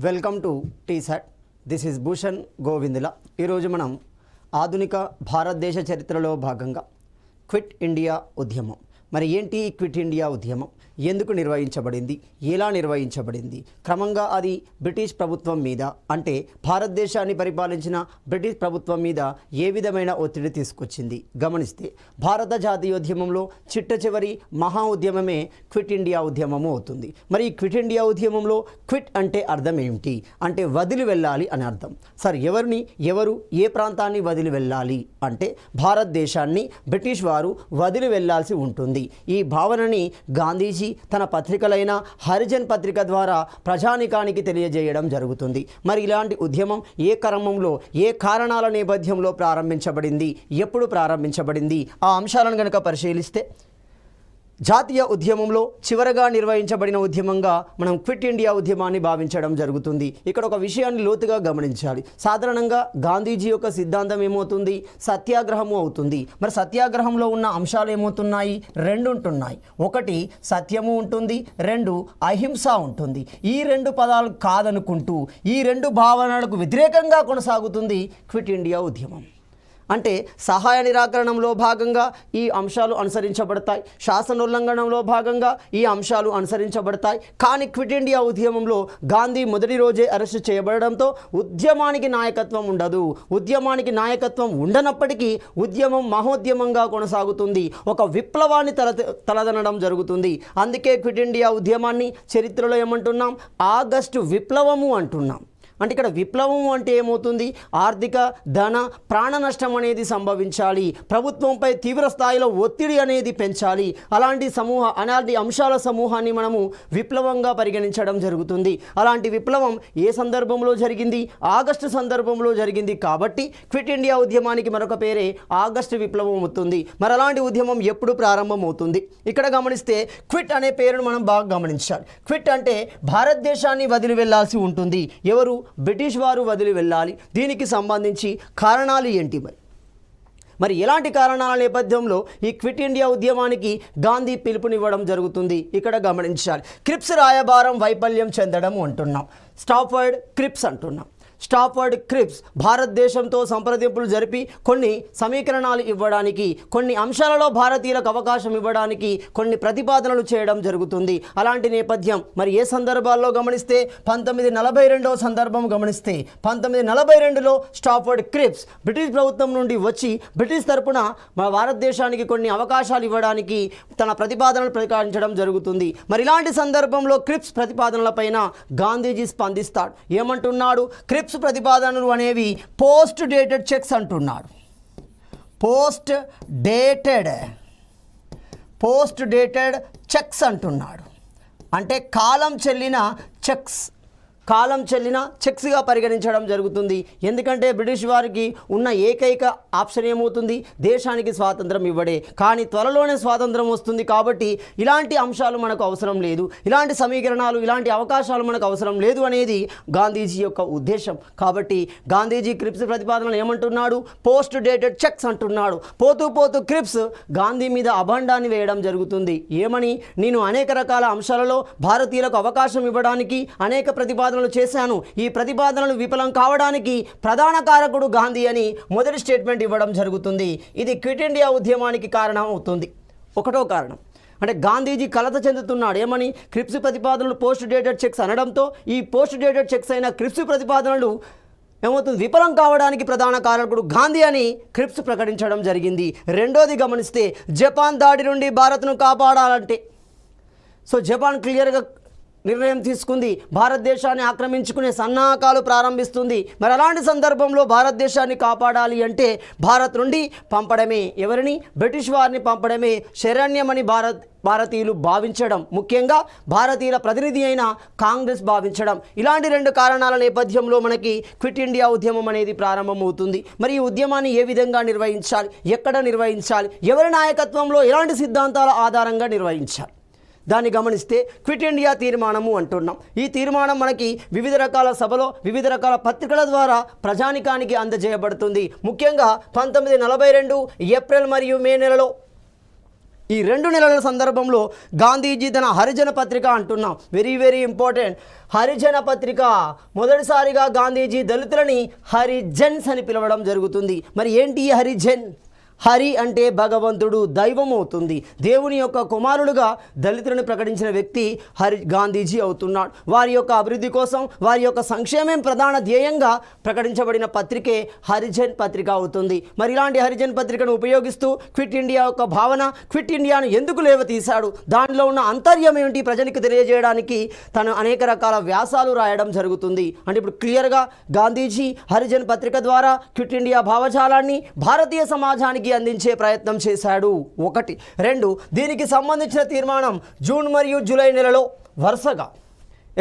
Welcome to T-SAT. This is Bhushan Govindula. ఈరోజు మనం ఆధునిక భారతదేశ చరిత్రలో భాగంగా క్విట్ ఇండియా ఉద్యమం. మరి ఏంటి క్విట్ ఇండియా ఉద్యమం, ఎందుకు నిర్వహించబడింది, ఎలా నిర్వహించబడింది, క్రమంగా అది బ్రిటిష్ ప్రభుత్వం మీద అంటే భారతదేశాన్ని పరిపాలించిన బ్రిటిష్ ప్రభుత్వం మీద ఏ విధమైన ఒత్తిడి తీసుకొచ్చింది గమనిస్తే భారత జాతీయోద్యమంలో చిట్ట చివరి మహా ఉద్యమమే క్విట్ ఇండియా ఉద్యమము అవుతుంది. మరి ఈ క్విట్ ఇండియా ఉద్యమంలో క్విట్ అంటే అర్థం ఏమిటి అంటే వదిలి వెళ్ళాలి అని అర్థం. సార్ ఎవరు ఏ ప్రాంతాన్ని వదిలి వెళ్ళాలి అంటే భారతదేశాన్ని బ్రిటిష్ వారు వదిలి వెళ్ళాల్సి ఉంటుంది. ఈ భావనని గాంధీజీ తన పత్రికలైన హరిజన్ పత్రిక ద్వారా ప్రజానికానికి తెలియజేయడం జరుగుతుంది. మరి ఇలాంటి ఉద్యమం ఏ క్రమంలో ఏ కారణాల నేపథ్యంలో ప్రారంభించబడింది, ఎప్పుడు ప్రారంభించబడింది, ఆ అంశాలను కనుక పరిశీలిస్తే జాతీయ ఉద్యమంలో చివరగా నిర్వహించబడిన ఉద్యమంగా మనం క్విట్ ఇండియా ఉద్యమాన్ని భావించడం జరుగుతుంది. ఇక్కడ ఒక విషయాన్ని లోతుగా గమనించాలి. సాధారణంగా గాంధీజీ యొక్క సిద్ధాంతం ఏమవుతుంది, సత్యాగ్రహము అవుతుంది. మరి సత్యాగ్రహంలో ఉన్న అంశాలు ఏమవుతున్నాయి, రెండు ఉంటున్నాయి. ఒకటి సత్యము ఉంటుంది, రెండు అహింస ఉంటుంది. ఈ రెండు పదాలు కాదనుకుంటూ ఈ రెండు భావనలకు వ్యతిరేకంగా కొనసాగుతుంది క్విట్ ఇండియా ఉద్యమం. అంటే సహాయ నిరాకరణంలో భాగంగా ఈ అంశాలు అనుసరించబడతాయి, శాసనోల్లంఘనంలో భాగంగా ఈ అంశాలు అనుసరించబడతాయి. కానీ క్విట్ ఇండియా ఉద్యమంలో గాంధీ మొదటి రోజే అరెస్టు చేయబడడంతో ఉద్యమానికి నాయకత్వం ఉండదు. ఉద్యమానికి నాయకత్వం ఉండనప్పటికీ ఉద్యమం మహోద్యమంగా కొనసాగుతుంది, ఒక విప్లవాన్ని తలదనడం జరుగుతుంది. అందుకే క్విట్ ఇండియా ఉద్యమాన్ని చరిత్రలో ఏమంటున్నాం, ఆగస్టు విప్లవము అంటున్నాం. అంటే ఇక్కడ విప్లవం అంటే ఏమవుతుంది, ఆర్థిక ధన ప్రాణ నష్టం అనేది సంభవించాలి, ప్రభుత్వంపై తీవ్ర స్థాయిలో ఒత్తిడి అనేది పెంచాలి. అలాంటి అంశాల సమూహాన్ని మనము విప్లవంగా పరిగణించడం జరుగుతుంది. అలాంటి విప్లవం ఏ సందర్భంలో జరిగింది, ఆగస్టు సందర్భంలో జరిగింది. కాబట్టి క్విట్ ఇండియా ఉద్యమానికి మరొక పేరే ఆగస్టు విప్లవం అవుతుంది. మరి అలాంటి ఉద్యమం ఎప్పుడు ప్రారంభమవుతుంది ఇక్కడ గమనిస్తే క్విట్ అనే పేరును మనం బాగా గమనించాలి. క్విట్ అంటే భారతదేశాన్ని వదిలి వెళ్లాల్సి ఉంటుంది. ఎవరు, బ్రిటిష్ వారు వదిలి వెళ్ళాలి. దీనికి సంబంధించి కారణాలు ఏంటి, మరి ఎలాంటి కారణాల నేపథ్యంలో ఈ క్విట్ ఇండియా ఉద్యమానికి గాంధీ పిలుపునివ్వడం జరుగుతుంది ఇక్కడ గమనించాలి. క్రిప్స్ రాయబారం వైఫల్యం చెందడం అంటున్నాం, స్టాఫర్డ్ క్రిప్స్ అంటున్నాం. స్టాఫర్డ్ క్రిప్స్ భారతదేశంతో సంప్రదింపులు జరిపి కొన్ని సమీకరణాలు ఇవ్వడానికి, కొన్ని అంశాలలో భారతీయులకు అవకాశం ఇవ్వడానికి కొన్ని ప్రతిపాదనలు చేయడం జరుగుతుంది. అలాంటి నేపథ్యం మరి ఏ సందర్భాల్లో గమనిస్తే 1942 సందర్భం గమనిస్తే 1942లో స్టాఫర్డ్ క్రిప్స్ బ్రిటిష్ ప్రభుత్వం నుండి వచ్చి బ్రిటిష్ తరపున మన భారతదేశానికి కొన్ని అవకాశాలు ఇవ్వడానికి తన ప్రతిపాదనలు ప్రకటించడం జరుగుతుంది. మరి ఇలాంటి సందర్భంలో క్రిప్స్ ప్రతిపాదనలపైన గాంధీజీ స్పందిస్తాడు. ఏమంటున్నాడు, క్రిప్స్ ప్రతిపాదనలు అనేవి పోస్ట్ డేటెడ్ చెక్స్ అంటున్నాడు. పోస్ట్ డేటెడ్ చెక్స్ అంటున్నాడు. అంటే కాలం చెల్లిన చెక్స్గా పరిగణించడం జరుగుతుంది. ఎందుకంటే బ్రిటిష్ వారికి ఉన్న ఏకైక ఆప్షన్ ఏమవుతుంది, దేశానికి స్వాతంత్రం ఇవ్వడే. కానీ త్వరలోనే స్వాతంత్రం వస్తుంది కాబట్టి ఇలాంటి అంశాలు మనకు అవసరం లేదు, ఇలాంటి సమీకరణాలు, ఇలాంటి అవకాశాలు మనకు అవసరం లేదు అనేది గాంధీజీ యొక్క ఉద్దేశం. కాబట్టి గాంధీజీ క్రిప్స్ ప్రతిపాదనలు ఏమంటున్నాడు, పోస్ట్ డేటెడ్ చెక్స్ అంటున్నాడు. పోతూ క్రిప్స్ గాంధీ మీద అభండాన్ని వేయడం జరుగుతుంది. ఏమని, నేను అనేక రకాల అంశాలలో భారతీయులకు అవకాశం ఇవ్వడానికి అనేక ప్రతిపాదనలు చేశాను, ఈ ప్రతిపాదనలు విఫలం కావడానికి ప్రధాన కారకుడు గాంధీ అని మొదటి స్టేట్మెంట్ ఇవ్వడం జరుగుతుంది. ఇది క్విట్ ఇండియా ఉద్యమానికి కారణం అవుతుంది. ఒకటో కారణం అంటే గాంధీజీ కలత చెందుతున్నాడు. ఏమని, క్రిప్స్ ప్రతిపాదనలు పోస్ట్ డేటెడ్ చెక్స్ అనడంతో ఈ పోస్ట్ డేటెడ్ చెక్స్ అయిన క్రిప్స్ ప్రతిపాదనలు ఏమవుతుంది, విఫలం కావడానికి ప్రధాన కారకుడు గాంధీ అని క్రిప్స్ ప్రకటించడం జరిగింది. రెండోది గమనిస్తే జపాన్ దాడి నుండి భారత్ను కాపాడాలంటే జపాన్ క్లియర్గా నిర్ణయం తీసుకుంది, భారతదేశాన్ని ఆక్రమించుకునే సన్నాహకాలు ప్రారంభిస్తుంది. మరి అలాంటి సందర్భంలో భారతదేశాన్ని కాపాడాలి అంటే భారత్ నుండి పంపడమే, ఎవరిని, బ్రిటిష్ వారిని పంపడమే శరణ్యమని భారతీయులు భావించడం, ముఖ్యంగా భారతీయుల ప్రతినిధి అయిన కాంగ్రెస్ భావించడం. ఇలాంటి రెండు కారణాల నేపథ్యంలో మనకి క్విట్ ఇండియా ఉద్యమం అనేది ప్రారంభమవుతుంది. మరి ఈ ఉద్యమాన్ని ఏ విధంగా నిర్వహించాలి, ఎక్కడ నిర్వహించాలి, ఎవరి నాయకత్వంలో ఎలాంటి సిద్ధాంతాల ఆధారంగా నిర్వహించాలి, దాన్ని గమనిస్తే క్విట్ ఇండియా తీర్మానము అంటున్నాం. ఈ తీర్మానం మనకి వివిధ రకాల సభలో వివిధ రకాల పత్రికల ద్వారా ప్రజానికానికి అందజేయబడుతుంది. ముఖ్యంగా 1942 ఏప్రిల్ మరియు మే నెలలో ఈ 2 నెలల సందర్భంలో గాంధీజీ తన హరిజన పత్రిక అంటున్నాం, వెరీ వెరీ ఇంపార్టెంట్. హరిజన పత్రిక మొదటిసారిగా గాంధీజీ దళితులని హరిజన్స్ అని పిలవడం జరుగుతుంది. మరి ఏంటి ఈ హరిజన్? హరి అంటే భగవంతుడు, దైవం అవుతుంది. దేవుని యొక్క కుమారుడుగా దళితులను ప్రకటించిన వ్యక్తి గాంధీజీ అవుతున్నాడు. వారి యొక్క అభివృద్ధి కోసం, వారి యొక్క సంక్షేమం ప్రధాన ధ్యేయంగా ప్రకటించబడిన పత్రికే హరిజన్ పత్రిక అవుతుంది. మరి ఇలాంటి హరిజన్ పత్రికను ఉపయోగిస్తూ క్విట్ ఇండియా యొక్క భావన, క్విట్ ఇండియాను ఎందుకు లేవతీశాడు, దానిలో ఉన్న అంతర్యం ఏమిటి ప్రజలకు తెలియజేయడానికి తను అనేక రకాల వ్యాసాలు రాయడం జరుగుతుంది. అంటే ఇప్పుడు క్లియర్గా గాంధీజీ హరిజన్ పత్రిక ద్వారా క్విట్ ఇండియా భావజాలాన్ని భారతీయ సమాజానికి అందించే ప్రయత్నం చేశాడు. 1. 2, దీనికి సంబంధించిన తీర్మానం జూన్ మరియు జూలై నెలలో వరుసగా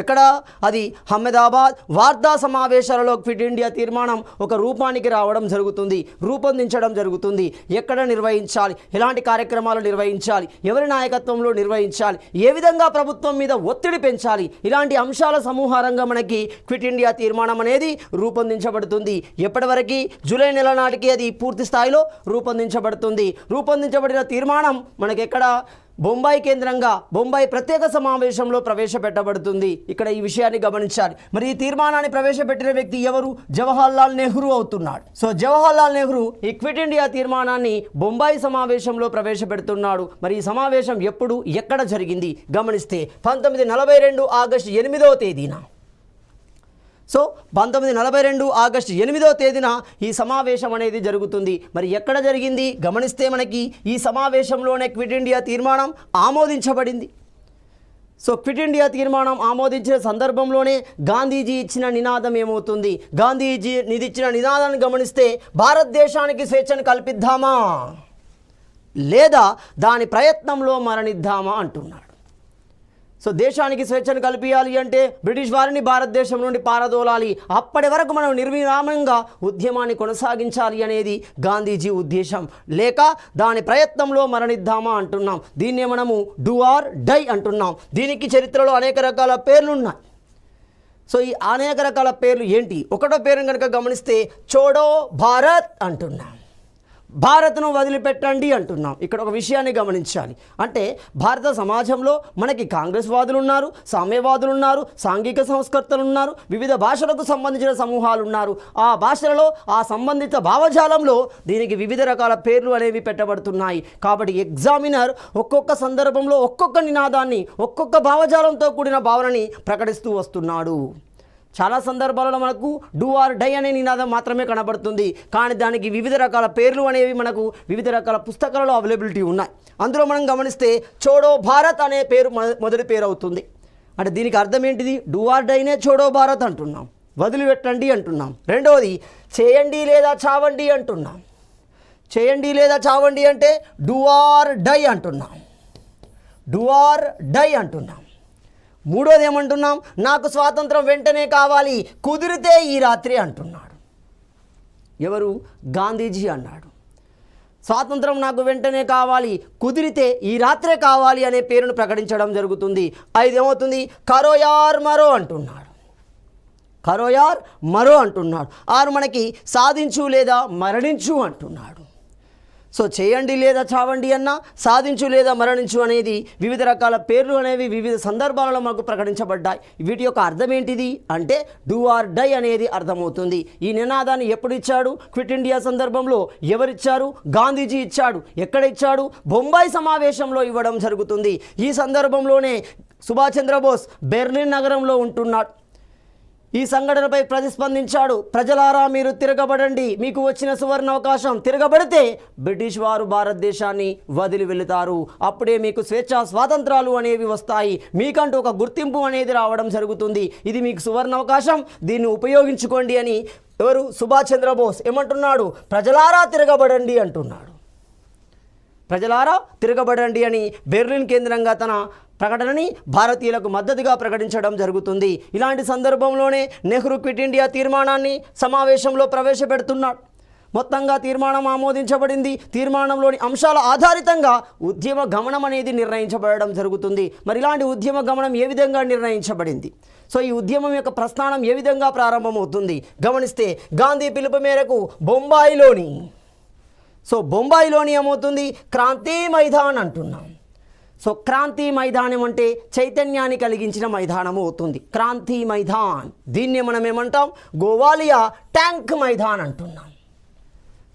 ఎక్కడ అది అహ్మదాబాద్ వార్తా సమావేశాలలో క్విట్ ఇండియా తీర్మానం ఒక రూపానికి రావడం జరుగుతుంది, రూపొందించడం జరుగుతుంది. ఎక్కడ నిర్వహించాలి, ఎలాంటి కార్యక్రమాలు నిర్వహించాలి, ఎవరి నాయకత్వంలో నిర్వహించాలి, ఏ విధంగా ప్రభుత్వం మీద ఒత్తిడి పెంచాలి, ఇలాంటి అంశాల సమూహారంగా మనకి క్విట్ ఇండియా తీర్మానం అనేది రూపొందించబడుతుంది. ఎప్పటివరకు? జూలై నెల నాటికి అది పూర్తి స్థాయిలో రూపొందించబడుతుంది. రూపొందించబడిన తీర్మానం మనకి ఎక్కడ బొంబాయి కేంద్రంగా బొంబాయి ప్రత్యేక సమావేశంలో ప్రవేశపెట్టబడుతుంది. ఇక్కడ ఈ విషయాన్ని గమనించాలి. మరి ఈ తీర్మానాన్ని ప్రవేశపెట్టిన వ్యక్తి ఎవరు? జవహర్లాల్ నెహ్రూ అవుతున్నాడు. సో జవహర్లాల్ నెహ్రూ ఈ క్విట్ ఇండియా తీర్మానాన్ని బొంబాయి సమావేశంలో ప్రవేశపెడుతున్నాడు. మరి ఈ సమావేశం ఎప్పుడు, ఎక్కడ జరిగింది గమనిస్తే 1942 ఆగస్టు 8వ తేదీన. సో 1942 ఆగస్టు 8వ తేదీన ఈ సమావేశం అనేది జరుగుతుంది. మరి ఎక్కడ జరిగింది గమనిస్తే మనకి ఈ సమావేశంలోనే క్విట్ ఇండియా తీర్మానం ఆమోదించబడింది. సో క్విట్ ఇండియా తీర్మానం ఆమోదించిన సందర్భంలోనే గాంధీజీ ఇచ్చిన నినాదం ఏమవుతుంది? గాంధీజీ ఇచ్చిన నినాదాన్ని గమనిస్తే భారతదేశానికి స్వేచ్ఛను కల్పిద్దామా లేదా దాని ప్రయత్నంలో మరణిద్దామా అంటున్నాడు. సో దేశానికి స్వేచ్ఛను కల్పించాలి అంటే బ్రిటిష్ వారిని భారతదేశం నుండి పారదోలాలి, అప్పటి వరకు మనం నిర్విరామంగా ఉద్యమాన్ని కొనసాగించాలి అనేది గాంధీజీ ఉద్దేశం, లేక దాని ప్రయత్నంలో మరణిద్దామా అంటున్నాం. దీన్నే మనము డూ ఆర్ డై అంటున్నాం. దీనికి చరిత్రలో అనేక రకాల పేర్లు ఉన్నాయి. సో ఈ అనేక రకాల పేర్లు ఏంటి? 1వ పేరును కనుక గమనిస్తే చోడో భారత్ అంటున్నాం, భారత్ను వదిలిపెట్టండి అంటున్నాం. ఇక్కడ ఒక విషయాన్ని గమనించాలి. అంటే భారత సమాజంలో మనకి కాంగ్రెస్ వాదులు ఉన్నారు, సామ్యవాదులు ఉన్నారు, సాంఘిక సంస్కర్తలు ఉన్నారు, వివిధ భాషలకు సంబంధించిన సమూహాలు ఉన్నారు. ఆ భాషలలో ఆ సంబంధిత భావజాలంలో దీనికి వివిధ రకాల పేర్లు అనేవి పెట్టబడుతున్నాయి. కాబట్టి ఎగ్జామినర్ ఒక్కొక్క సందర్భంలో ఒక్కొక్క నినాదాన్ని, ఒక్కొక్క భావజాలంతో కూడిన భావనని ప్రకటిస్తూ వస్తున్నాడు. చాలా సందర్భాలలో మనకు డూ ఆర్ డై అనే నినాదం మాత్రమే కనబడుతుంది, కానీ దానికి వివిధ రకాల పేర్లు అనేవి మనకు వివిధ రకాల పుస్తకాలలో అవైలబిలిటీ ఉన్నాయి. అందులో మనం గమనిస్తే చోడో భారత్ అనే పేరు మొదటి పేరు అవుతుంది. అంటే దీనికి అర్థం ఏంటిది? డూ ఆర్ డైనే చోడో భారత్ అంటున్నాం, వదిలిపెట్టండి అంటున్నాం. రెండవది చేయండి లేదా చావండి అంటున్నాం. చేయండి లేదా చావండి అంటే డూ ఆర్ డై అంటున్నాం, డూ ఆర్ డై అంటున్నాం. మూడోది ఏమంటున్నాం? నాకు స్వాతంత్రం వెంటనే కావాలి, కుదిరితే ఈ రాత్రి అంటున్నాడు. ఎవరు? గాంధీజీ అన్నాడు. స్వాతంత్రం నాకు వెంటనే కావాలి, కుదిరితే ఈ రాత్రే కావాలి అనే పేరును ప్రకటించడం జరుగుతుంది. 5 ఏమవుతుంది? కరోయార్ మరో అంటున్నాడు, కరోయార్ మరో అంటున్నాడు. 6 మనకి సాధించు లేదా మరణించు అంటున్నాడు. సో చేయండి లేదా చావండి అన్న, సాధించు లేదా మరణించు అనేది వివిధ రకాల పేర్లు అనేవి వివిధ సందర్భాలలో మనకు ప్రకటించబడ్డాయి. వీటి యొక్క అర్థం ఏంటిది అంటే డూ ఆర్ డై అనేది అర్థమవుతుంది. ఈ నినాదాన్ని ఎప్పుడు ఇచ్చాడు? క్విట్ ఇండియా సందర్భంలో ఎవరిచ్చారు? గాంధీజీ ఇచ్చాడు. ఎక్కడ ఇచ్చాడు? బొంబాయి సమావేశంలో ఇవ్వడం జరుగుతుంది. ఈ సందర్భంలోనే సుభాష్ చంద్రబోస్ బెర్లిన్ నగరంలో ఉంటున్నాడు. ఈ సంఘటనపై ప్రతిస్పందించాడు. ప్రజలారా మీరు తిరగబడండి, మీకు వచ్చిన సువర్ణ అవకాశం, తిరగబడితే బ్రిటిష్ వారు భారతదేశాన్ని వదిలి వెళుతారు, అప్పుడే మీకు స్వేచ్ఛా స్వాతంత్రాలు అనేవి వస్తాయి, మీకంటూ ఒక గుర్తింపు అనేది రావడం జరుగుతుంది, ఇది మీకు సువర్ణ అవకాశం, దీన్ని ఉపయోగించుకోండి అని ఎవరు? సుభాష్ చంద్రబోస్ ఏమంటున్నాడు? ప్రజలారా తిరగబడండి అంటున్నాడు. ప్రజలారా తిరగబడండి అని బెర్లిన్ కేంద్రంగా తన ప్రకటనని భారతీయులకు మద్దతుగా ప్రకటించడం జరుగుతుంది. ఇలాంటి సందర్భంలోనే నెహ్రూ క్విట్ ఇండియా తీర్మానాన్ని సమావేశంలో ప్రవేశపెడుతున్నాడు. మొత్తంగా తీర్మానం ఆమోదించబడింది. తీర్మానంలోని అంశాల ఆధారితంగా ఉద్యమ గమనం అనేది నిర్ణయించబడడం జరుగుతుంది. మరి ఇలాంటి ఉద్యమ గమనం ఏ విధంగా నిర్ణయించబడింది? సో ఈ ఉద్యమం యొక్క ప్రస్థానం ఏ విధంగా ప్రారంభమవుతుంది గమనిస్తే గాంధీ పిలుపు మేరకు బొంబాయిలోని సో బొంబాయిలోని ఏమవుతుంది, క్రాంతి మైదాన్ అంటున్నాం. సో క్రాంతి మైదానం అంటే చైతన్యాన్ని కలిగించిన మైదానము అవుతుంది, క్రాంతి మైదాన్. దీన్ని మనం ఏమంటాం, గోవాలియా ట్యాంక్ మైదాన్ అంటున్నాం.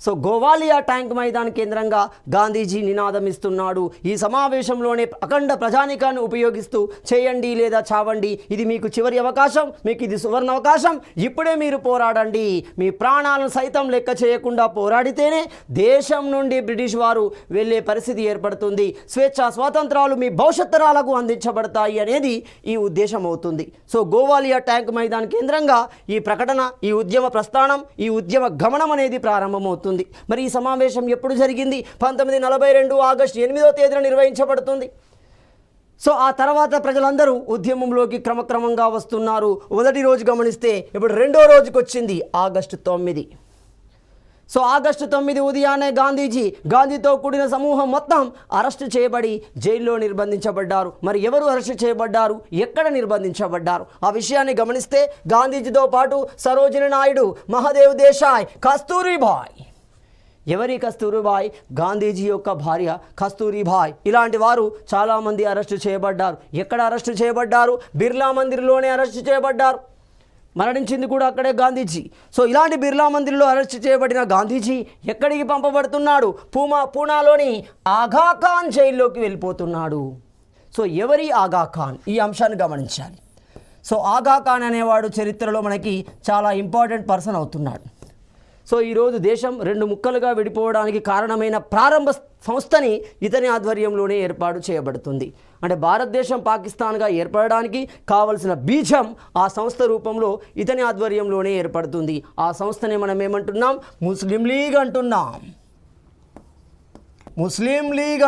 సో గోవాలియా ట్యాంక్ మైదాన్ కేంద్రంగా గాంధీజీ నినాదం ఇస్తున్నాడు. ఈ సమావేశంలోనే అఖండ ప్రజానికాన్ని ఉపయోగిస్తూ చేయండి లేదా చావండి, ఇది మీకు చివరి అవకాశం, మీకు ఇది సువర్ణ అవకాశం, ఇప్పుడే మీరు పోరాడండి, మీ ప్రాణాలను సైతం లెక్క చేయకుండా పోరాడితేనే దేశం నుండి బ్రిటిష్ వారు వెళ్ళే పరిస్థితి ఏర్పడుతుంది, స్వేచ్ఛా స్వాతంత్రాలు మీ భవిష్యత్ తరాలకు అందించబడతాయి అనేది ఈ ఉద్దేశం అవుతుంది. సో గోవాలియా ట్యాంక్ మైదాన్ కేంద్రంగా ఈ ప్రకటన, ఈ ఉద్యమ ప్రస్థానం, ఈ ఉద్యమ గమనం అనేది ప్రారంభమవుతుంది. మరి ఈ సమావేశం ఎప్పుడు జరిగింది, 1942 ఆగస్టు 8వ తేదీన నిర్వహించబడుతుంది. సో ఆ తర్వాత ప్రజలందరూ ఉద్యమంలోకి క్రమక్రమంగా వస్తున్నారు. మొదటి రోజు గమనిస్తే ఇప్పుడు రెండో రోజుకి వచ్చింది ఆగస్టు 9. సో ఆగస్టు 9 ఉదయాన్నే గాంధీతో కూడిన సమూహం మొత్తం అరెస్టు చేయబడి జైల్లో నిర్బంధించబడ్డారు. మరి ఎవరు అరెస్టు చేయబడ్డారు, ఎక్కడ నిర్బంధించబడ్డారు, ఆ విషయాన్ని గమనిస్తే గాంధీజీతో పాటు సరోజిని నాయుడు, మహాదేవ్ దేశాయ్, కస్తూరిబాయ్. ఎవరి కస్తూరిబాయ్, గాంధీజీ యొక్క భార్య కస్తూరిబాయ్. ఇలాంటి వారు చాలామంది అరెస్టు చేయబడ్డారు. ఎక్కడ అరెస్టు చేయబడ్డారు, బిర్లా మందిర్లోనే అరెస్టు చేయబడ్డారు. మరణించింది కూడా అక్కడే గాంధీజీ. సో ఇలాంటి బిర్లా మందిర్లో అరెస్ట్ చేయబడిన గాంధీజీ ఎక్కడికి పంపబడుతున్నాడు, పూనాలోని ఆగాఖాన్ జైల్లోకి వెళ్ళిపోతున్నాడు. సో ఎవరి ఆగాఖాన్, ఈ అంశాన్ని గమనించాలి. సో ఆగాఖాన్ అనేవాడు చరిత్రలో మనకి చాలా ఇంపార్టెంట్ పర్సన్ అవుతున్నాడు. సో ఈరోజు దేశం రెండు ముక్కలుగా విడిపోవడానికి కారణమైన ప్రారంభ సంస్థని ఇతని ఆధ్వర్యంలోనే ఏర్పాటు చేయబడుతుంది. అంటే భారతదేశం పాకిస్తాన్గా ఏర్పడడానికి కావలసిన బీజం ఆ సంస్థ రూపంలో ఇతని ఆధ్వర్యంలోనే ఏర్పడుతుంది. ఆ సంస్థని మనం ఏమంటున్నాం, ముస్లిం లీగ్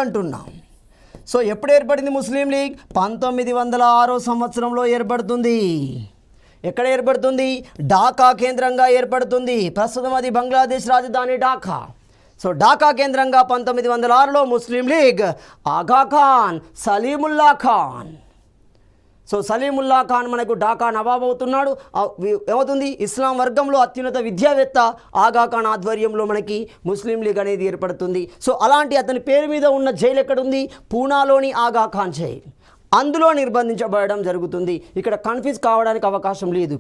అంటున్నాం. సో ఎప్పుడు ఏర్పడింది ముస్లిం లీగ్, 1906 సంవత్సరంలో ఏర్పడుతుంది. ఎక్కడ ఏర్పడుతుంది, ఢాకా కేంద్రంగా ఏర్పడుతుంది. ప్రస్తుతం అది బంగ్లాదేశ్ రాజధాని ఢాకా. సో ఢాకా కేంద్రంగా 1906లో ముస్లిం లీగ్ ఆగాఖాన్, సలీముల్లా ఖాన్. సో సలీముల్లా ఖాన్ మనకు ఢాకా నవాబ్ అవుతున్నాడు. ఏమవుతుంది, ఇస్లాం వర్గంలో అత్యున్నత విద్యావేత్త ఆగాఖాన్ ఆధ్వర్యంలో మనకి ముస్లిం లీగ్ అనేది ఏర్పడుతుంది. సో అలాంటి అతని పేరు మీద ఉన్న జైలు ఎక్కడుంది, పూనాలోని ఆగాఖాన్ జైలు, అందులో నిర్బంధించబడడం జరుగుతుంది. ఇక్కడ కన్ఫ్యూజ్ కావడానికి అవకాశం లేదు.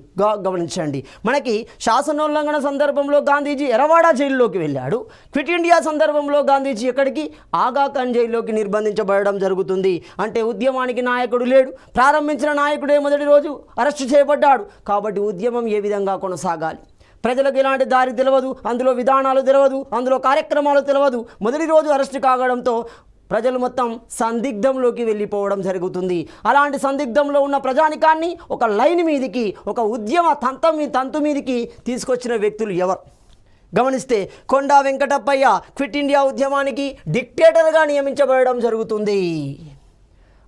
గమనించండి, మనకి శాసనోల్లంఘన సందర్భంలో గాంధీజీ ఎరవాడా జైల్లోకి వెళ్ళాడు. క్విట్ ఇండియా సందర్భంలో గాంధీజీ ఎక్కడికి, ఆగాఖాన్ జైల్లోకి నిర్బంధించబడడం జరుగుతుంది. అంటే ఉద్యమానికి నాయకుడు లేడు, ప్రారంభించిన నాయకుడే మొదటి రోజు అరెస్టు చేయబడ్డాడు. కాబట్టి ఉద్యమం ఏ విధంగా కొనసాగాలి, ప్రజలకు ఎలాంటి దారి తెలియదు, అందులో విధానాలు తెలియదు, అందులో కార్యక్రమాలు తెలియదు. మొదటి రోజు అరెస్టు కావడంతో ప్రజలు మొత్తం సందిగ్ధంలోకి వెళ్ళిపోవడం జరుగుతుంది. అలాంటి సందిగ్ధంలో ఉన్న ప్రజానికాన్ని ఒక లైన్ మీదికి, ఒక ఉద్యమ తంతు మీదికి తీసుకొచ్చిన వ్యక్తులు ఎవరు గమనిస్తే, కొండా వెంకటప్పయ్య క్విట్ ఇండియా ఉద్యమానికి డిక్టేటర్గా నియమించబడడం జరుగుతుంది.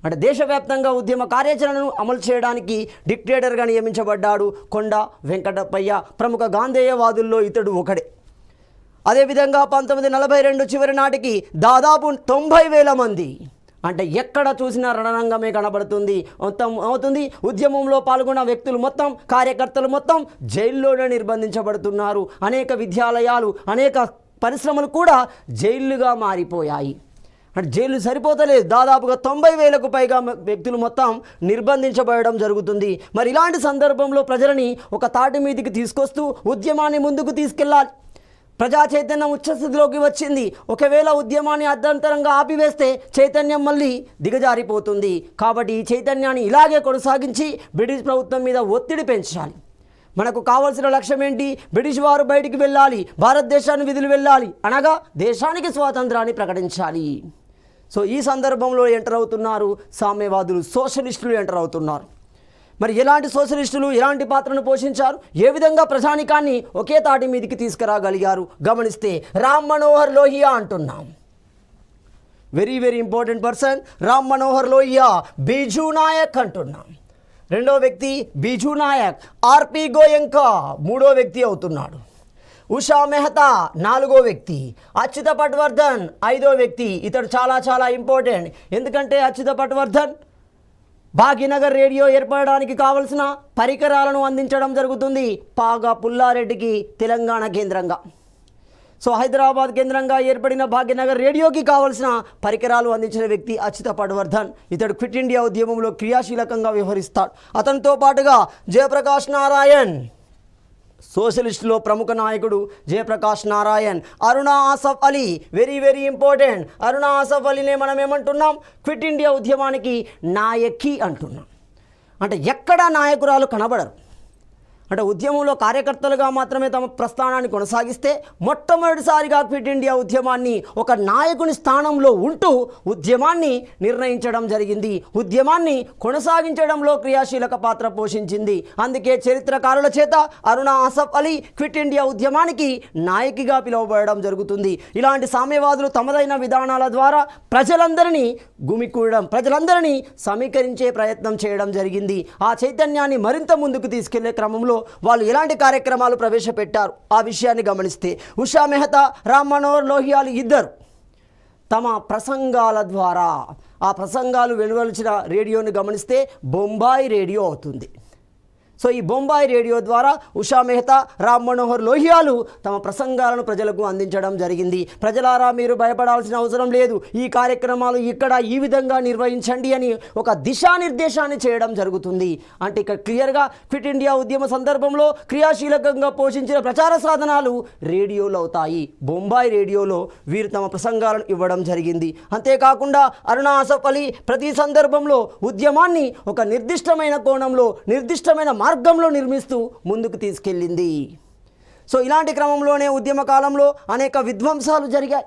అంటే దేశవ్యాప్తంగా ఉద్యమ కార్యాచరణను అమలు చేయడానికి డిక్టేటర్గా నియమించబడ్డాడు కొండా వెంకటప్పయ్య. ప్రముఖ గాంధేయవాదుల్లో ఇతడు ఒకడే. అదేవిధంగా 1942 చివరి నాటికి దాదాపు 90,000 మంది, అంటే ఎక్కడ చూసినా రణరంగమే కనబడుతుంది. మొత్తం అవుతుంది, ఉద్యమంలో పాల్గొన్న వ్యక్తులు మొత్తం, కార్యకర్తలు మొత్తం జైల్లోనే నిర్బంధించబడుతున్నారు. అనేక విద్యాలయాలు, అనేక పరిశ్రమలు కూడా జైళ్లుగా మారిపోయాయి. అంటే జైలు సరిపోతలేదు, దాదాపుగా 90,000కు పైగా వ్యక్తులు మొత్తం నిర్బంధించబడడం జరుగుతుంది. మరి ఇలాంటి సందర్భంలో ప్రజలని ఒక తాటి మీదికి తీసుకొస్తూ ఉద్యమాన్ని ముందుకు తీసుకెళ్లాలి. ప్రజా చైతన్యం ఉచ్చస్థితిలోకి వచ్చింది. ఒకవేళ ఉద్యమాన్ని అర్ధంతరంగా ఆపివేస్తే చైతన్యం మళ్ళీ దిగజారిపోతుంది. కాబట్టి ఈ చైతన్యాన్ని ఇలాగే కొనసాగించి బ్రిటిష్ ప్రభుత్వం మీద ఒత్తిడి పెంచాలి. మనకు కావాల్సిన లక్ష్యం ఏంటి, బ్రిటిష్ వారు బయటికి వెళ్ళాలి, భారతదేశాన్ని విధులు వెళ్ళాలి, అనగా దేశానికి స్వాతంత్రాన్ని ప్రకటించాలి. సో ఈ సందర్భంలో ఎంటర్ అవుతున్నారు సామ్యవాదులు, సోషలిస్టులు ఎంటర్ అవుతున్నారు. మరి ఎలాంటి సోషలిస్టులు ఎలాంటి పాత్రను పోషించారు, ఏ విధంగా ప్రజానికాన్ని ఒకే తాటి మీదికి తీసుకురాగలిగారు గమనిస్తే, రామ్ మనోహర్ లోహియా అంటున్నాం. Very important person Ram Manohar Lohia. Biju Nayak అంటున్నాం. రెండో వ్యక్తి బిజు నాయక్. ఆర్పి గోయంకా మూడో వ్యక్తి అవుతున్నాడు. ఉషా మెహతా నాలుగో వ్యక్తి. అచ్యుత పట్వర్ధన్ ఐదో వ్యక్తి. ఇతడు చాలా ఇంపార్టెంట్. ఎందుకంటే అచ్యుత పట్వర్ధన్ భాగ్యనగర్ రేడియో ఏర్పడడానికి కావలసిన పరికరాలను అందించడం జరుగుతుంది పాగా పుల్లారెడ్డికి తెలంగాణ కేంద్రంగా. సో హైదరాబాద్ కేంద్రంగా ఏర్పడిన భాగ్యనగర్ రేడియోకి కావాల్సిన పరికరాలు అందించిన వ్యక్తి అచ్యుత పట్వర్ధన్. ఇతడు క్విట్ ఇండియా ఉద్యమంలో క్రియాశీలకంగా వ్యవహరిస్తాడు. అతనితో పాటుగా జయప్రకాష్ నారాయణ్, సోషలిస్టులో ప్రముఖ నాయకుడు Jayaprakash Narayan, Aruna Asaf Ali, very very important. Aruna Asaf అలీనే మనం ఏమంటున్నాం, క్విట్ ఇండియా ఉద్యమానికి నాయకి అంటున్నాం. అంటే ఎక్కడా నాయకురాలు కనబడరు. అంటే ఉద్యమంలో కార్యకర్తలుగా మాత్రమే తమ ప్రస్థానాన్ని కొనసాగిస్తే మొట్టమొదటిసారిగా క్విట్ ఇండియా ఉద్యమాన్ని ఒక నాయకుని స్థానంలో ఉంటూ ఉద్యమాన్ని నిర్ణయించడం జరిగింది. ఉద్యమాన్ని కొనసాగించడంలో క్రియాశీలక పాత్ర పోషించింది. అందుకే చరిత్రకారుల చేత అరుణా ఆసఫ్ అలీ క్విట్ ఇండియా ఉద్యమానికి నాయకిగా పిలువబడడం జరుగుతుంది. ఇలాంటి సామ్యవాదులు తమదైన విధానాల ద్వారా ప్రజలందరినీ గుమికూడడం, ప్రజలందరినీ సమీకరించే ప్రయత్నం చేయడం జరిగింది. ఆ చైతన్యాన్ని మరింత ముందుకు తీసుకెళ్లే క్రమంలో వాళ్ళు ఎలాంటి కార్యక్రమాలు ప్రవేశపెట్టారు ఆ విషయాన్ని గమనిస్తే, ఉషా మెహతా, రామ్ మనోహర్ లోహియాలు ఇద్దరు తమ ప్రసంగాల ద్వారా, ఆ ప్రసంగాలు వెలువరించిన రేడియోని గమనిస్తే బొంబాయి రేడియో అవుతుంది. సో ఈ బొంబాయి రేడియో ద్వారా ఉషా మెహతా, రామ్ మనోహర్ లోహియాలు తమ ప్రసంగాలను ప్రజలకు అందించడం జరిగింది. ప్రజలారా, మీరు భయపడాల్సిన అవసరం లేదు, ఈ కార్యక్రమాలు ఇక్కడ ఈ విధంగా నిర్వహించండి అని ఒక దిశానిర్దేశాన్ని చేయడం జరుగుతుంది. అంటే ఇక్కడ క్లియర్గా క్విట్ ఇండియా ఉద్యమ సందర్భంలో క్రియాశీలకంగా పోషించిన ప్రచార సాధనాలు రేడియోలు అవుతాయి. బొంబాయి రేడియోలో వీరు తమ ప్రసంగాలను ఇవ్వడం జరిగింది. అంతేకాకుండా అరుణా ఆసఫ్ అలీ ప్రతి సందర్భంలో ఉద్యమాన్ని ఒక నిర్దిష్టమైన కోణంలో, నిర్దిష్టమైన మార్గంలో నిర్మిస్తూ ముందుకు తీసుకెళ్ళింది. సో ఇలాంటి క్రమంలోనే ఉద్యమ కాలంలో అనేక విధ్వంసాలు జరిగాయి.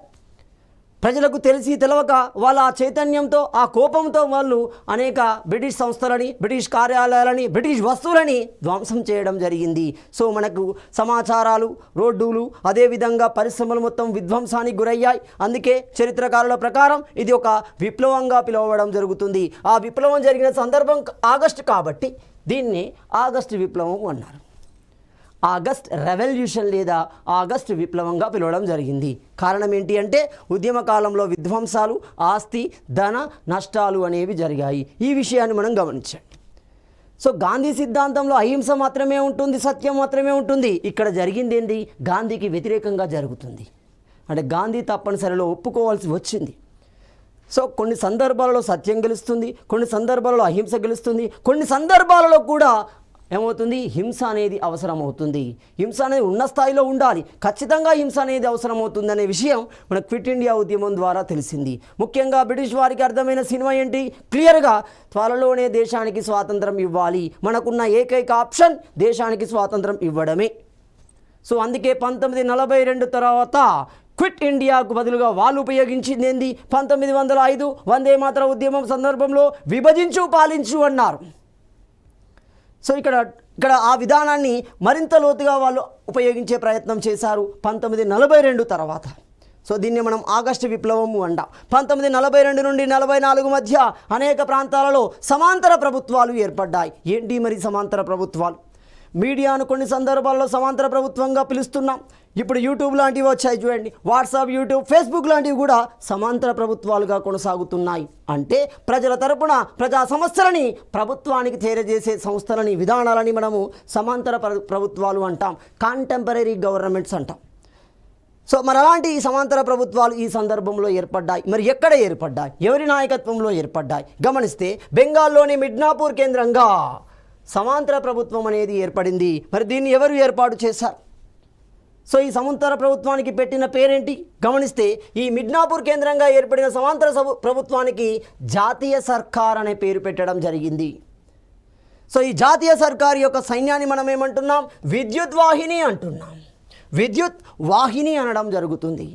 ప్రజలకు తెలిసి తెలవక వాళ్ళ ఆ చైతన్యంతో, ఆ కోపంతో వాళ్ళు అనేక బ్రిటిష్ సంస్థలని, బ్రిటిష్ కార్యాలయాలని, బ్రిటిష్ వస్తువులని ధ్వంసం చేయడం జరిగింది. సో మనకు సమాచారాలు, రోడ్డులు, అదేవిధంగా పరిశ్రమలు మొత్తం విధ్వంసానికి గురయ్యాయి. అందుకే చరిత్రకారుల ప్రకారం ఇది ఒక విప్లవంగా పిలువబడడం జరుగుతుంది. ఆ విప్లవం జరిగిన సందర్భం ఆగస్టు కాబట్టి దీన్ని ఆగస్టు విప్లవం అన్నారు. ఆగస్ట్ రెవల్యూషన్ లేదా ఆగస్ట్ విప్లవంగా పిలవడం జరిగింది. కారణం ఏంటి అంటే ఉద్యమ కాలంలో విధ్వంసాలు, ఆస్తి, ధన నష్టాలు అనేవి జరిగాయి. ఈ విషయాన్ని మనం గమనించండి. సో గాంధీ సిద్ధాంతంలో అహింస మాత్రమే ఉంటుంది, సత్యం మాత్రమే ఉంటుంది. ఇక్కడ జరిగింది ఏంటి, గాంధీకి వ్యతిరేకంగా జరుగుతుంది. అంటే గాంధీ తప్పనిసరిలో ఒప్పుకోవాల్సి వచ్చింది. సో కొన్ని సందర్భాలలో సత్యం గెలుస్తుంది, కొన్ని సందర్భాలలో అహింస గెలుస్తుంది, కొన్ని సందర్భాలలో కూడా ఏమవుతుంది, హింస అనేది అవసరం అవుతుంది. హింస అనేది ఉన్న స్థాయిలో ఉండాలి, ఖచ్చితంగా హింస అనేది అవసరం అవుతుంది అనే విషయం మన క్విట్ ఇండియా ఉద్యమం ద్వారా తెలిసింది. ముఖ్యంగా బ్రిటిష్ వారికి అర్థమైన సినిమా ఏంటి, క్లియర్గా త్వరలోనే దేశానికి స్వాతంత్రం ఇవ్వాలి, మనకున్న ఏకైక ఆప్షన్ దేశానికి స్వాతంత్రం ఇవ్వడమే. సో అందుకే 1942 తర్వాత క్విట్ ఇండియాకు బదులుగా వాళ్ళు ఉపయోగించింది ఏంది, 1905 వందే మాతర ఉద్యమం సందర్భంలో విభజించు పాలించు అన్నారు. సో ఇక్కడ ఆ విధానాన్ని మరింత లోతుగా వాళ్ళు ఉపయోగించే ప్రయత్నం చేశారు 1942 తర్వాత. సో దీన్ని మనం ఆగస్టు విప్లవము అంటాం. 1942 నుండి 44 మధ్య అనేక ప్రాంతాలలో సమాంతర ప్రభుత్వాలు ఏర్పడ్డాయి. ఏంటి మరి సమాంతర ప్రభుత్వాలు? మీడియాను కొన్ని సందర్భాల్లో సమాంతర ప్రభుత్వంగా పిలుస్తున్నాం. ఇప్పుడు యూట్యూబ్ లాంటివి వచ్చాయి చూడండి, వాట్సాప్, యూట్యూబ్, ఫేస్బుక్ లాంటివి కూడా సమాంతర ప్రభుత్వాలుగా కొనసాగుతున్నాయి. అంటే ప్రజల తరపున ప్రజా సమస్యలని ప్రభుత్వానికి చేరజేసే సంస్థలని, విధానాలని మనము సమాంతర ప్రభుత్వాలు అంటాం, కాంటెంపరీ గవర్నమెంట్స్ అంటాం. సో మరి అలాంటి సమాంతర ప్రభుత్వాలు ఈ సందర్భంలో ఏర్పడ్డాయి. మరి ఎక్కడ ఏర్పడ్డాయి, ఎవరి నాయకత్వంలో ఏర్పడ్డాయి? గమనిస్తే బెంగాల్లోని మిడ్నాపూర్ కేంద్రంగా సమాంతర ప్రభుత్వం అనేది ఏర్పడింది. మరి దీన్ని ఎవరు ఏర్పాటు చేశారు? సో ఈ సమాంతర ప్రభుత్వానికి పెట్టిన పేరేంటి? గమనిస్తే ఈ మిడ్నాపూర్ కేంద్రంగా ఏర్పడిన సమాంతర ప్రభుత్వానికి జాతీయ సర్కార్ అనే పేరు పెట్టడం జరిగింది. సో ఈ జాతీయ సర్కార్ యొక్క సైన్యాన్ని మనం ఏమంటున్నాం, విద్యుత్ వాహిని అంటున్నాం. విద్యుత్ వాహిని అనడం జరుగుతుంది.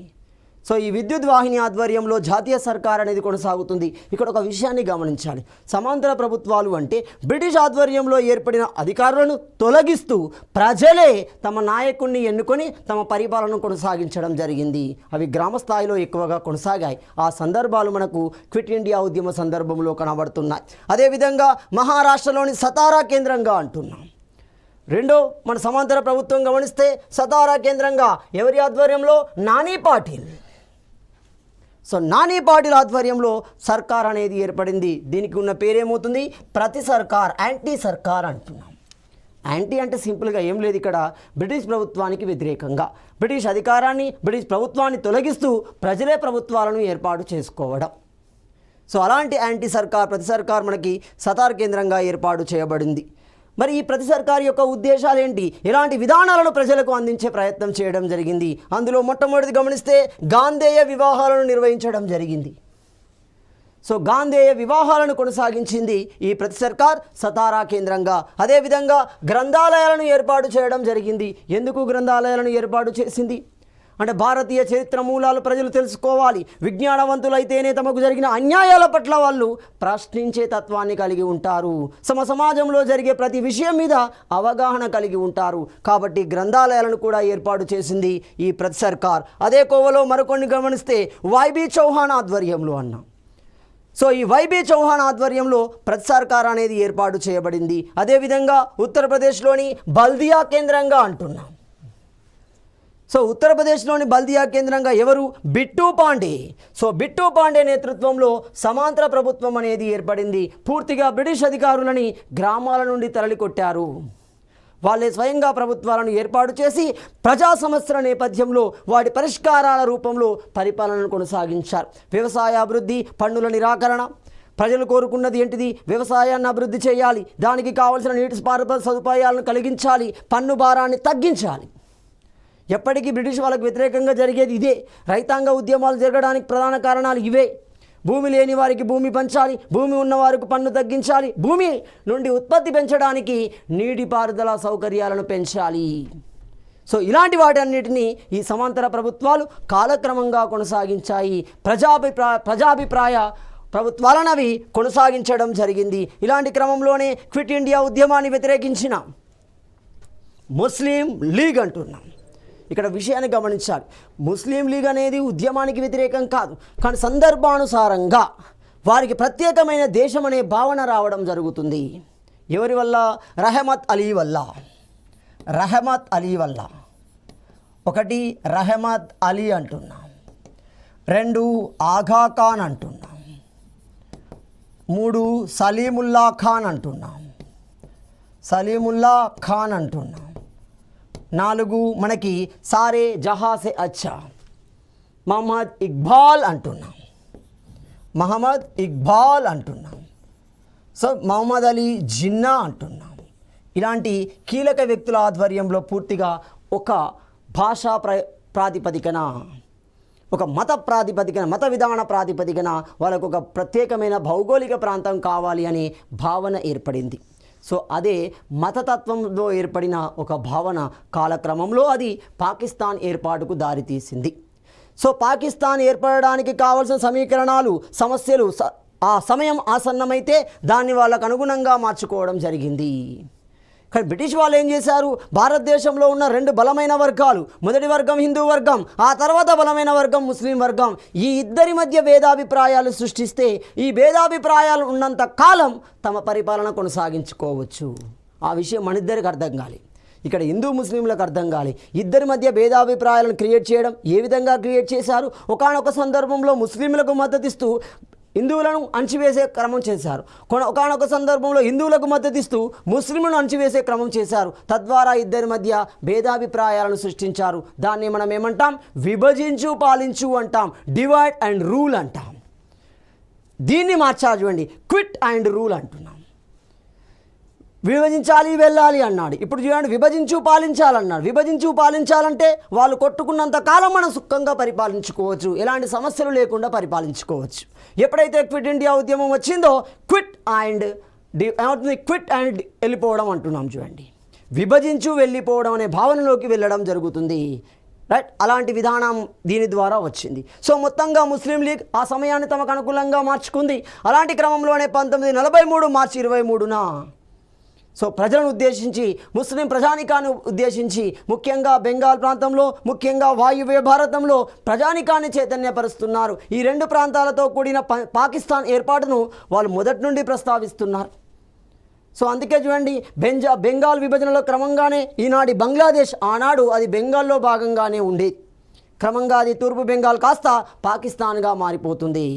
సో ఈ విద్యుత్ వాహిని ఆధ్వర్యంలో జాతీయ సర్కార్ అనేది కొనసాగుతుంది. ఇక్కడ ఒక విషయాన్ని గమనించాలి, సమాంతర ప్రభుత్వాలు అంటే బ్రిటిష్ ఆధ్వర్యంలో ఏర్పడిన అధికారులను తొలగిస్తూ ప్రజలే తమ నాయకుడిని ఎన్నుకొని తమ పరిపాలనను కొనసాగించడం జరిగింది. అవి గ్రామ స్థాయిలో ఎక్కువగా కొనసాగాయి. ఆ సందర్భాలు మనకు క్విట్ ఇండియా ఉద్యమ సందర్భంలో కనబడుతున్నాయి. అదేవిధంగా మహారాష్ట్రలోని సతారా కేంద్రంగా అంటున్నాం. రెండో మన సమాంతర ప్రభుత్వం గమనిస్తే సతారా కేంద్రంగా ఎవరి ఆధ్వర్యంలో, నాని పాటిల్. సో నాని పాటిల్ ఆధ్వర్యంలో సర్కార్ అనేది ఏర్పడింది. దీనికి ఉన్న పేరేమవుతుంది, ప్రతి సర్కార్, యాంటీ సర్కార్ అంటున్నాం. యాంటీ అంటే సింపుల్గా ఏం లేదు, ఇక్కడ బ్రిటిష్ ప్రభుత్వానికి వ్యతిరేకంగా బ్రిటిష్ అధికారాన్ని, బ్రిటిష్ ప్రభుత్వాన్ని తొలగిస్తూ ప్రజలే ప్రభుత్వాలను ఏర్పాటు చేసుకోవడం. సో అలాంటి యాంటీ సర్కార్, ప్రతి సర్కార్ మనకి సతార్ కేంద్రంగా ఏర్పాటు చేయబడింది. మరి ఈ ప్రతి సర్కార్ యొక్క ఉద్దేశాలు ఏంటి, ఎలాంటి విధానాలను ప్రజలకు అందించే ప్రయత్నం చేయడం జరిగింది. అందులో మొట్టమొదటిది గమనిస్తే గాంధేయ వివాహాలను నిర్వహించడం జరిగింది. సో గాంధేయ వివాహాలను కొనసాగించింది ఈ ప్రతి సర్కార్ సతారా కేంద్రంగా. అదేవిధంగా గ్రంథాలయాలను ఏర్పాటు చేయడం జరిగింది. ఎందుకు గ్రంథాలయాలను ఏర్పాటు చేసింది అంటే భారతీయ చరిత్ర మూలాలు ప్రజలు తెలుసుకోవాలి. విజ్ఞానవంతులైతేనే తమకు జరిగిన అన్యాయాల పట్ల వాళ్ళు ప్రశ్నించే తత్వాన్ని కలిగి ఉంటారు. సమాజంలో జరిగే ప్రతి విషయం మీద అవగాహన కలిగి ఉంటారు. కాబట్టి గ్రంథాలయాలను కూడా ఏర్పాటు చేసింది ఈ ప్రతి సర్కార్. అదే కోవలో మరికొన్ని గమనిస్తే వైబీ చౌహాన్ ఆధ్వర్యంలో అన్నాం. సో ఈ వైబీ చౌహాన్ ఆధ్వర్యంలో ప్రతి సర్కార్ అనేది ఏర్పాటు చేయబడింది. అదేవిధంగా ఉత్తరప్రదేశ్లోని బల్దియా కేంద్రంగా అంటున్నాం. సో ఉత్తరప్రదేశ్లోని బల్దియా కేంద్రంగా ఎవరు, బిట్టూ పాండే. సో బిట్టూ పాండే నేతృత్వంలో సమాంతర ప్రభుత్వం అనేది ఏర్పడింది. పూర్తిగా బ్రిటిష్ అధికారులని గ్రామాల నుండి తరలికొట్టారు. వాళ్ళే స్వయంగా ప్రభుత్వాలను ఏర్పాటు చేసి ప్రజా సమస్యల నేపథ్యంలో వాటి పరిష్కారాల రూపంలో పరిపాలనను కొనసాగించారు. వ్యవసాయ అభివృద్ధి, పన్నుల నిరాకరణ. ప్రజలు కోరుకున్నది ఏంటిది, వ్యవసాయాన్ని అభివృద్ధి చేయాలి, దానికి కావాల్సిన నీటిపారుదల సదుపాయాలను కలిగించాలి, పన్ను భారాన్ని తగ్గించాలి. ఎప్పటికీ బ్రిటిష్ వాళ్ళకు వ్యతిరేకంగా జరిగేది ఇదే. రైతాంగ ఉద్యమాలు జరగడానికి ప్రధాన కారణాలు ఇవే. భూమి లేని వారికి భూమి పంచాలి, భూమి ఉన్న వారికి పన్ను తగ్గించాలి, భూమి నుండి ఉత్పత్తి పెంచడానికి నీటిపారుదల సౌకర్యాలను పెంచాలి. సో ఇలాంటి వాటన్నిటినీ ఈ సమాంతర ప్రభుత్వాలు కాలక్రమంగా కొనసాగించాయి. ప్రజాభిప్రాయ ప్రభుత్వాలను అవి కొనసాగించడం జరిగింది. ఇలాంటి క్రమంలోనే క్విట్ ఇండియా ఉద్యమాన్ని వ్యతిరేకించిన ముస్లిం లీగ్ అంటున్నాం. ఇక్కడ విషయాన్ని గమనించాలి. ముస్లిం లీగ్ అనేది ఉద్యమానికి వ్యతిరేకం కాదు, కానీ సందర్భానుసారంగా వారికి ప్రత్యేకమైన దేశం అనే భావన రావడం జరుగుతుంది. ఎవరి వల్ల, రహమత్ అలీ వల్ల. రహమత్ అలీ వల్ల. ఒకటి రహమత్ అలీ అంటున్నాం, రెండు ఆగా ఖాన్ అంటున్నాం, మూడు సలీముల్లా ఖాన్ అంటున్నాం, సలీముల్లా ఖాన్ అంటున్నాం, నాలుగు మనకి సారే జహాసే అచ్చా మహమ్మద్ ఇక్బాల్ అంటున్నాం, మహమ్మద్ ఇక్బాల్ అంటున్నాం. సో మహమ్మద్ అలీ జిన్నా అంటున్నాం. ఇలాంటి కీలక వ్యక్తుల ఆధ్వర్యంలో పూర్తిగా ఒక భాషా ప్రాతిపదికన, ఒక మత ప్రాతిపదికన, మత విధాన ప్రాతిపదికన వాళ్ళకు ఒక ప్రత్యేకమైన భౌగోళిక ప్రాంతం కావాలి అనే భావన ఏర్పడింది. సో అదే మతతత్వంలో ఏర్పడిన ఒక భావన కాలక్రమంలో అది పాకిస్తాన్ ఏర్పాటుకు దారితీసింది. సో పాకిస్తాన్ ఏర్పడడానికి కావాల్సిన సమీకరణాలు, సమస్యలు ఆ సమయం ఆసన్నమైతే దాన్ని వాళ్ళకు అనుగుణంగా మార్చుకోవడం జరిగింది. కానీ బ్రిటిష్ వాళ్ళు ఏం చేశారు, భారతదేశంలో ఉన్న రెండు బలమైన వర్గాలు, మొదటి వర్గం హిందూ వర్గం, ఆ తర్వాత బలమైన వర్గం ముస్లిం వర్గం, ఈ ఇద్దరి మధ్య భేదాభిప్రాయాలు సృష్టిస్తే ఈ భేదాభిప్రాయాలు ఉన్నంత కాలం తమ పరిపాలన కొనసాగించుకోవచ్చు. ఆ విషయం మనిద్దరికి అర్థం కాలి. ఇక్కడ హిందూ ముస్లింలకు అర్థం కాలి. ఇద్దరి మధ్య భేదాభిప్రాయాలను క్రియేట్ చేయడం ఏ విధంగా క్రియేట్ చేశారు, ఒకానొక సందర్భంలో ముస్లింలకు మద్దతిస్తూ హిందువులను అణచివేసే క్రమం చేశారు, ఒకానొక సందర్భంలో హిందువులకు మద్దతిస్తూ ముస్లింలను అణచివేసే క్రమం చేశారు. తద్వారా ఇద్దరి మధ్య భేదాభిప్రాయాలను సృష్టించారు. దాన్ని మనం ఏమంటాం, విభజించు పాలించు అంటాం, డివైడ్ అండ్ రూల్ అంటాం. దీన్ని మార్చాలి చూడండి, క్విట్ అండ్ రూల్ అంటున్నాం. విభజించాలి వెళ్ళాలి అన్నాడు, ఇప్పుడు చూడండి విభజించు పాలించాలన్నాడు. విభజించు పాలించాలంటే వాళ్ళు కొట్టుకున్నంత కాలం మనం సుఖంగా పరిపాలించుకోవచ్చు, ఎలాంటి సమస్యలు లేకుండా పరిపాలించుకోవచ్చు. ఎప్పుడైతే క్విట్ ఇండియా ఉద్యమం వచ్చిందో క్విట్ అండ్ వెళ్ళిపోవడం అంటున్నాం చూడండి, విభజించు వెళ్ళిపోవడం అనే భావనలోకి వెళ్ళడం జరుగుతుంది. రైట్, అలాంటి విధానం దీని ద్వారా వచ్చింది. సో మొత్తంగా ముస్లిం లీగ్ ఆ సమయాన్ని తమకు అనుకూలంగా మార్చుకుంది. అలాంటి క్రమంలోనే 1943 మార్చి 23న సో ప్రజలను ఉద్దేశించి, ముస్లిం ప్రజానికాన్ని ఉద్దేశించి, ముఖ్యంగా బెంగాల్ ప్రాంతంలో, ముఖ్యంగా వాయువ్య భారతంలో ప్రజానికాన్ని చైతన్యపరుస్తున్నారు. ఈ రెండు ప్రాంతాలతో కూడిన పాకిస్తాన్ ఏర్పాటును వాళ్ళు మొదటి నుండి ప్రస్తావిస్తున్నారు. సో అందుకే చూడండి, బెంగాల్ విభజనలో క్రమంగానే ఈనాటి బంగ్లాదేశ్, ఆనాడు అది బెంగాల్లో భాగంగానే ఉండేది. క్రమంగా అది తూర్పు బెంగాల్ కాస్త పాకిస్తాన్గా మారిపోతుంది.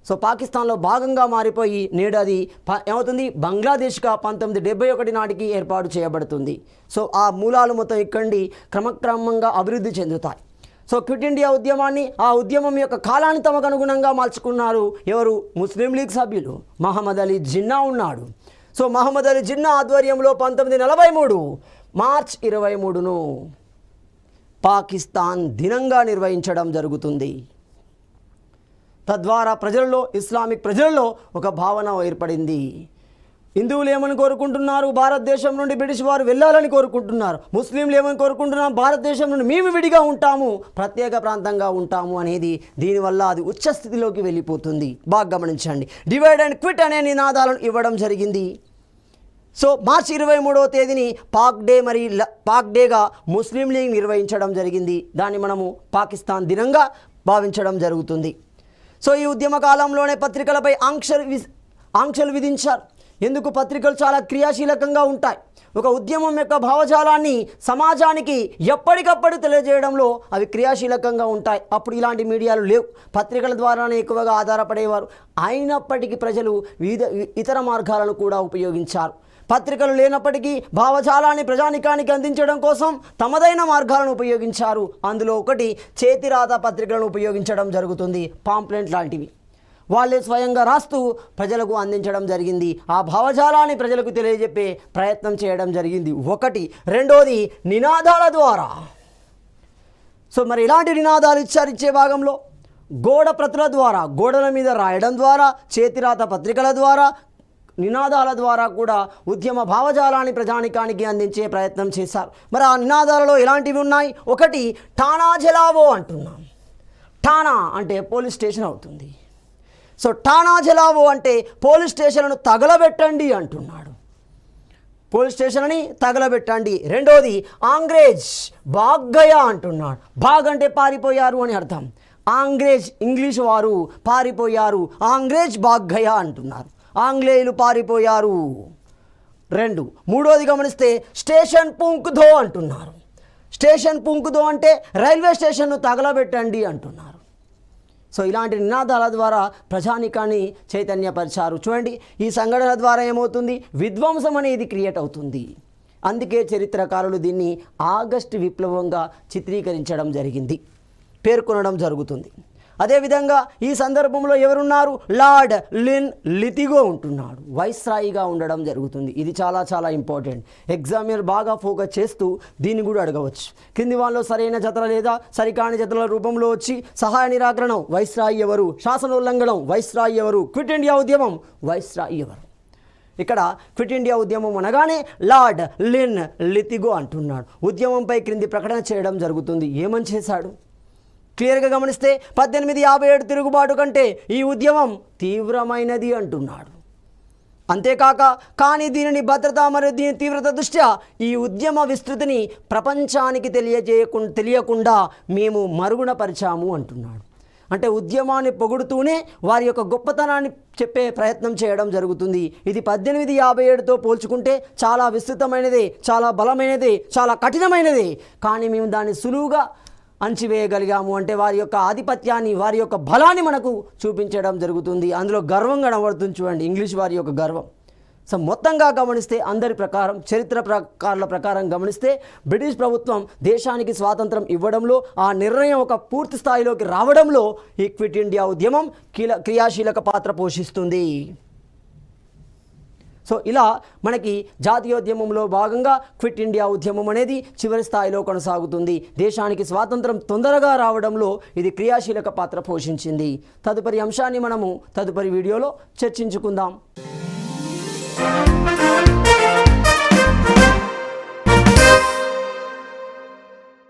సో పాకిస్తాన్లో భాగంగా మారిపోయి నేడు అది ఏమవుతుంది, బంగ్లాదేశ్గా 1971 నాటికి ఏర్పాటు చేయబడుతుంది. సో ఆ మూలాలు మొత్తం ఇక్కడి క్రమక్రమంగా అభివృద్ధి చెందుతాయి. సో క్విట్ ఇండియా ఉద్యమాన్ని, ఆ ఉద్యమం యొక్క కాలాన్ని తమకు అనుగుణంగా మార్చుకున్నారు ఎవరు, ముస్లిం లీగ్ సభ్యులు. మహమ్మద్ అలీ జిన్నా ఉన్నాడు. సో మహమ్మద్ అలీ జిన్నా ఆధ్వర్యంలో 1943 మార్చ్ 23ను పాకిస్తాన్ దినంగా నిర్వహించడం జరుగుతుంది. తద్వారా ప్రజల్లో, ఇస్లామిక్ ప్రజల్లో ఒక భావన ఏర్పడింది. హిందువులు ఏమని కోరుకుంటున్నారు, భారతదేశం నుండి బ్రిటిష్ వారు వెళ్ళాలని కోరుకుంటున్నారు. ముస్లింలు ఏమని కోరుకుంటున్నారు, భారతదేశం నుండి మేము విడిగా ఉంటాము, ప్రత్యేక ప్రాంతంగా ఉంటాము అనేది. దీనివల్ల అది ఉచ్చస్థితిలోకి వెళ్ళిపోతుంది. బాగా గమనించండి. డివైడ్ అండ్ క్విట్ అనే నినాదాలను ఇవ్వడం జరిగింది. సో మార్చి 23వ తేదీని పాక్ డేగా ముస్లిం లీగ్ నిర్వహించడం జరిగింది. దాన్ని మనము పాకిస్తాన్ దినంగా భావించడం జరుగుతుంది. సో ఈ ఉద్యమ కాలంలోనే పత్రికలపై ఆంక్షలు విధించారు. ఎందుకు, పత్రికలు చాలా క్రియాశీలకంగా ఉంటాయి. ఒక ఉద్యమం యొక్క భావజాలాన్ని సమాజానికి ఎప్పటికప్పుడు తెలియజేయడంలో అవి క్రియాశీలకంగా ఉంటాయి. అప్పుడు ఇలాంటి మీడియాలు లేవు, పత్రికల ద్వారానే ఎక్కువగా ఆధారపడేవారు. అయినప్పటికీ ప్రజలు వివిధ ఇతర మార్గాలను కూడా ఉపయోగించారు. పత్రికలు లేనప్పటికీ భావజాలాన్ని ప్రజానికానికి అందించడం కోసం తమదైన మార్గాలను ఉపయోగించారు. అందులో ఒకటి చేతిరాత పత్రికలను ఉపయోగించడం జరుగుతుంది. పాంప్లెంట్ లాంటివి వాళ్ళే స్వయంగా రాస్తూ ప్రజలకు అందించడం జరిగింది. ఆ భావజాలాన్ని ప్రజలకు తెలియజెప్పే ప్రయత్నం చేయడం జరిగింది. ఒకటి. రెండోది నినాదాల ద్వారా. సో మరి ఇలాంటి నినాదాలు ఇచ్చే భాగంలో గోడ ప్రతుల ద్వారా, గోడల మీద రాయడం ద్వారా, చేతిరాత పత్రికల ద్వారా, నినాదాల ద్వారా కూడా ఉద్యమ భావజాలాన్ని ప్రజానికానికి అందించే ప్రయత్నం చేశారు. మరి ఆ నినాదాలలో ఎలాంటివి ఉన్నాయి? ఒకటి, ఠానా జలావో అంటున్నాం. ఠానా అంటే పోలీస్ స్టేషన్ అవుతుంది. సో ఠానా జలావో అంటే పోలీస్ స్టేషన్లను తగలబెట్టండి అంటున్నాడు. పోలీస్ స్టేషన్ని తగలబెట్టండి. రెండోది, ఆంగ్రేజ్ భాగ్ గయా అంటున్నాడు. భాగ్ అంటే పారిపోయారు అని అర్థం. ఆంగ్రేజ్ ఇంగ్లీష్ వారు పారిపోయారు, ఆంగ్రేజ్ భాగ్ గయా అంటున్నారు. ఆంగ్లేయులు పారిపోయారు. రెండు. మూడోది గమనిస్తే స్టేషన్ పుంకుదో అంటున్నారు. స్టేషన్ పుంకుదో అంటే రైల్వే స్టేషన్ను తగలబెట్టండి అంటున్నారు. సో ఇలాంటి నినాదాల ద్వారా ప్రజానికాన్ని చైతన్యపరిచారు. చూడండి, ఈ సంఘటన ద్వారా ఏమవుతుంది, విధ్వంసం అనేది క్రియేట్ అవుతుంది. అందుకే చరిత్రకారులు దీన్ని ఆగస్టు విప్లవంగా చిత్రీకరించడం జరిగింది, పేర్కొనడం జరుగుతుంది. అదేవిధంగా ఈ సందర్భంలో ఎవరున్నారు, లార్డ్ లిన్ లితిగో ఉంటున్నాడు, వైస్రాయిగా ఉండడం జరుగుతుంది. ఇది చాలా చాలా ఇంపార్టెంట్. ఎగ్జామినర్ బాగా ఫోకస్ చేస్తూ దీన్ని కూడా అడగవచ్చు. కింది వాళ్ళలో సరైన జతల లేదా సరికాని జతల రూపంలో వచ్చి సహాయ నిరాకరణం వైస్రాయి ఎవరు, శాసనోల్లంఘనం వైస్రాయి ఎవరు, క్విట్ ఇండియా ఉద్యమం వైస్రాయి ఎవరు. ఇక్కడ క్విట్ ఇండియా ఉద్యమం అనగానే లార్డ్ లిన్ లితిగో అంటున్నాడు. ఉద్యమంపై క్రింది ప్రకటన చేయడం జరుగుతుంది. ఏమని చేశాడు క్లియర్గా గమనిస్తే 1857 తిరుగుబాటు కంటే ఈ ఉద్యమం తీవ్రమైనది అంటున్నాడు. అంతేకాక కానీ దీనిని భద్రత మరియు దీని తీవ్రత దృష్ట్యా ఈ ఉద్యమ విస్తృతిని ప్రపంచానికి తెలియకుండా మేము మరుగున పరిచాము అంటున్నాడు. అంటే ఉద్యమాన్ని పొగుడుతూనే వారి యొక్క గొప్పతనాన్ని చెప్పే ప్రయత్నం చేయడం జరుగుతుంది. ఇది 1857తో పోల్చుకుంటే చాలా విస్తృతమైనదే, చాలా బలమైనదే, చాలా కఠినమైనదే. కానీ మేము దాన్ని సులువుగా అణచివేయగలిగాము. అంటే వారి యొక్క ఆధిపత్యాన్ని, వారి యొక్క బలాన్ని మనకు చూపించడం జరుగుతుంది. అందులో గర్వం కనబడుతుంది. చూడండి, ఇంగ్లీష్ వారి యొక్క గర్వం. సో మొత్తంగా గమనిస్తే అందరి ప్రకారం, చరిత్రకారుల ప్రకారం గమనిస్తే బ్రిటిష్ ప్రభుత్వం దేశానికి స్వాతంత్రం ఇవ్వడంలో, ఆ నిర్ణయం ఒక పూర్తి స్థాయిలోకి రావడంలో ఈ క్విట్ ఇండియా ఉద్యమం క్రియాశీలక పాత్ర పోషిస్తుంది. సో ఇలా మనకి జాతీయోద్యమంలో భాగంగా క్విట్ ఇండియా ఉద్యమం అనేది చివరి స్థాయిలో కొనసాగుతుంది. దేశానికి స్వాతంత్రం తొందరగా రావడంలో ఇది క్రియాశీలక పాత్ర పోషించింది. తదుపరి అంశాన్ని మనము తదుపరి వీడియోలో చర్చించుకుందాం.